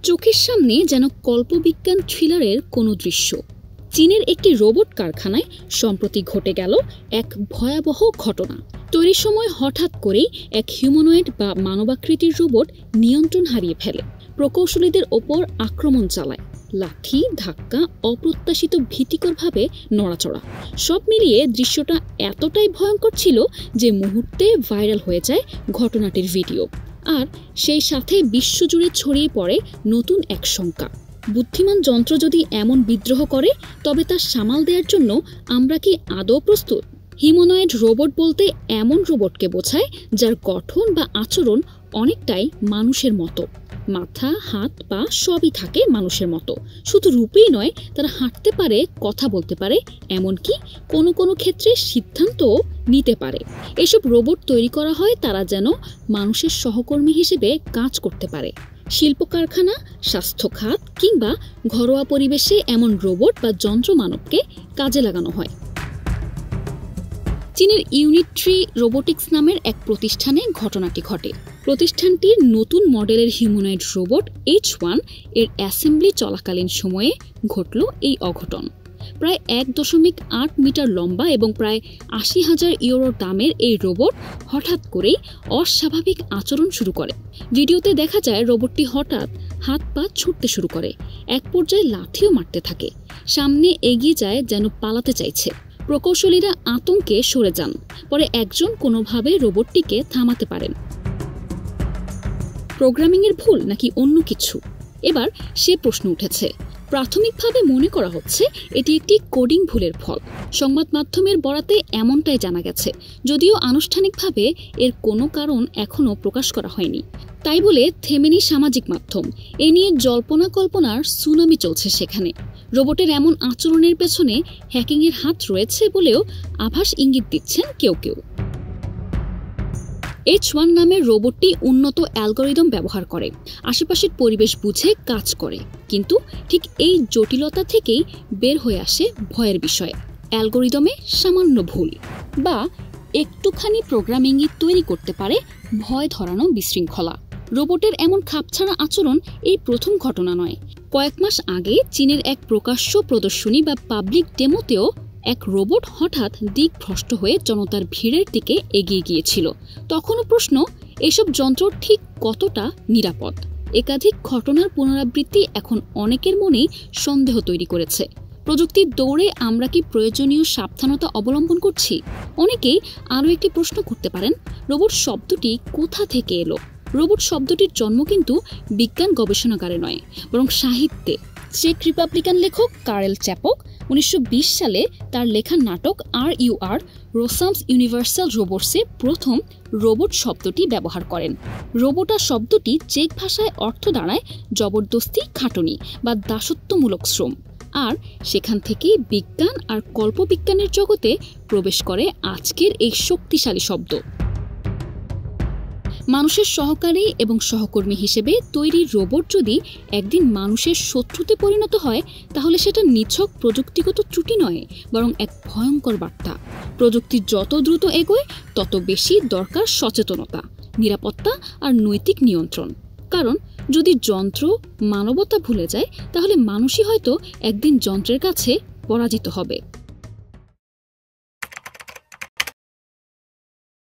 চোখের সামনে যেন কল্পবিজ্ঞান থ্রিলারের কোনো দৃশ্য। চীনের একটি রোবট কারখানায় সম্প্রতি ঘটে গেল এক ভয়াবহ ঘটনা। তৈরির সময় হঠাৎ করেই এক হিউম্যানয়েড বা মানবাকৃতির রোবট নিয়ন্ত্রণ হারিয়ে ফেলে, প্রকৌশলীদের ওপর আক্রমণ চালায়, লাঠি, ধাক্কা, অপ্রত্যাশিত ভীতিকরভাবে নড়াচড়া, সব মিলিয়ে দৃশ্যটা এতটাই ভয়ঙ্কর ছিল যে মুহূর্তে ভাইরাল হয়ে যায় ঘটনাটির ভিডিও। আর সেই সাথে বিশ্বজুড়ে ছড়িয়ে পড়ে নতুন এক শঙ্কা। বুদ্ধিমান যন্ত্র যদি এমন বিদ্রোহ করে, তবে তা সামাল দেওয়ার জন্য আমরা কি আদৌ প্রস্তুত? হিউম্যানয়েড রোবট বলতে এমন রোবটকে বোঝায় যার গঠন বা আচরণ অনেকটাই মানুষের মতো। মাথা, হাত, পা সবই থাকে মানুষের মতো। শুধু রূপেই নয়, তারা হাঁটতে পারে, কথা বলতে পারে, এমনকি কোনো কোনো ক্ষেত্রে সিদ্ধান্তও নিতে পারে। এসব রোবট তৈরি করা হয় তারা যেন মানুষের সহকর্মী হিসেবে কাজ করতে পারে। শিল্প কারখানা, স্বাস্থ্য খাত কিংবা ঘরোয়া পরিবেশে এমন রোবট বা যন্ত্র মানবকে কাজে লাগানো হয়। চীনের ইউনিট 3 রোবোটিক্স নামের এক প্রতিষ্ঠানে ঘটনাটি ঘটে। প্রতিষ্ঠানটির নতুন মডেলের হিউম্যানয়েড রোবট H1 এর অ্যাসেম্বলি চলাকালীন সময়ে ঘটল এই অঘটন। প্রায় 1.8 মিটার লম্বা এবং প্রায় 80,000 ইউরো দামের এই রোবট হঠাৎ করেই অস্বাভাবিক আচরণ শুরু করে। ভিডিওতে দেখা যায় রোবটটি হঠাৎ হাত পা ছুটতে শুরু করে, এক পর্যায়ে লাঠিও মারতে থাকে, সামনে এগিয়ে যায় যেন পালাতে চাইছে। প্রকৌশলীরা আতঙ্কে সরে যান, পরে একজন কোনোভাবে রোবটটিকে থামাতে পারেন। প্রোগ্রামিংয়ের ভুল নাকি অন্য কিছু? এবার সে প্রশ্ন উঠেছে। প্রাথমিকভাবে মনে করা হচ্ছে এটি একটি কোডিং ভুলের ফল। সংবাদ মাধ্যমের বরাতে এমনটাই জানা গেছে, যদিও আনুষ্ঠানিকভাবে এর কোনো কারণ এখনও প্রকাশ করা হয়নি। তাই বলে থেমেনি সামাজিক মাধ্যম। এ নিয়ে জল্পনা কল্পনার সুনামি চলছে সেখানে। রোবটের এমন আচরণের পেছনে হ্যাকিংয়ের হাত রয়েছে বলেও আভাস ইঙ্গিত দিচ্ছেন কেউ কেউ। H1 নামের রোবটটি উন্নত অ্যালগরিদম ব্যবহার করে, আশেপাশের পরিবেশ বুঝে কাজ করে। কিন্তু ঠিক এই জটিলতা থেকেই বের হয়ে আসে ভয়ের বিষয়। অ্যালগরিদমে সামান্য ভুল বা একটুখানি প্রোগ্রামিংই তৈরি করতে পারে ভয় ধরানো বিশৃঙ্খলা। রোবটের এমন খাপছাড়া আচরণ এই প্রথম ঘটনা নয়। কয়েক মাস আগে চীনের এক প্রকাশ্য প্রদর্শনী বা পাবলিক ডেমোতেও এক রোবট হঠাৎ দিকভ্রষ্ট হয়ে জনতার ভিড়ের দিকে এগিয়ে গিয়েছিল। তখনও প্রশ্ন, এসব যন্ত্র ঠিক কতটা নিরাপদ? একাধিক ঘটনার পুনরাবৃত্তি এখন অনেকের মনেই সন্দেহ তৈরি করেছে। প্রযুক্তির দৌড়ে আমরা কি প্রয়োজনীয় সাবধানতা অবলম্বন করছি? অনেকেই আরও একটি প্রশ্ন করতে পারেন, রোবট শব্দটি কোথা থেকে এলো? রোবট শব্দটির জন্ম কিন্তু বিজ্ঞান গবেষণাগারে নয়, বরং সাহিত্যে। চেক রিপাবলিকান লেখক কারেল চ্যাপক 1920 সালে তার লেখা নাটক RUR রোসামস ইউনিভার্সাল রোবটসে প্রথম রোবট শব্দটি ব্যবহার করেন। রোবোটা শব্দটি চেক ভাষায় অর্থ দাঁড়ায় জবরদস্তি, খাটুনি বা দাসত্বমূলক শ্রম। আর সেখান থেকেই বিজ্ঞান আর কল্পবিজ্ঞানের জগতে প্রবেশ করে আজকের এই শক্তিশালী শব্দ। মানুষের সহকারী এবং সহকর্মী হিসেবে তৈরি রোবট যদি একদিন মানুষের শত্রুতে পরিণত হয়, তাহলে সেটা নিছক প্রযুক্তিগত ত্রুটি নয়, বরং এক ভয়ঙ্কর বার্তা। প্রযুক্তি যত দ্রুত এগোয়, তত বেশি দরকার সচেতনতা, নিরাপত্তা আর নৈতিক নিয়ন্ত্রণ। কারণ যদি যন্ত্র মানবতা ভুলে যায়, তাহলে মানুষই হয়তো একদিন যন্ত্রের কাছে পরাজিত হবে।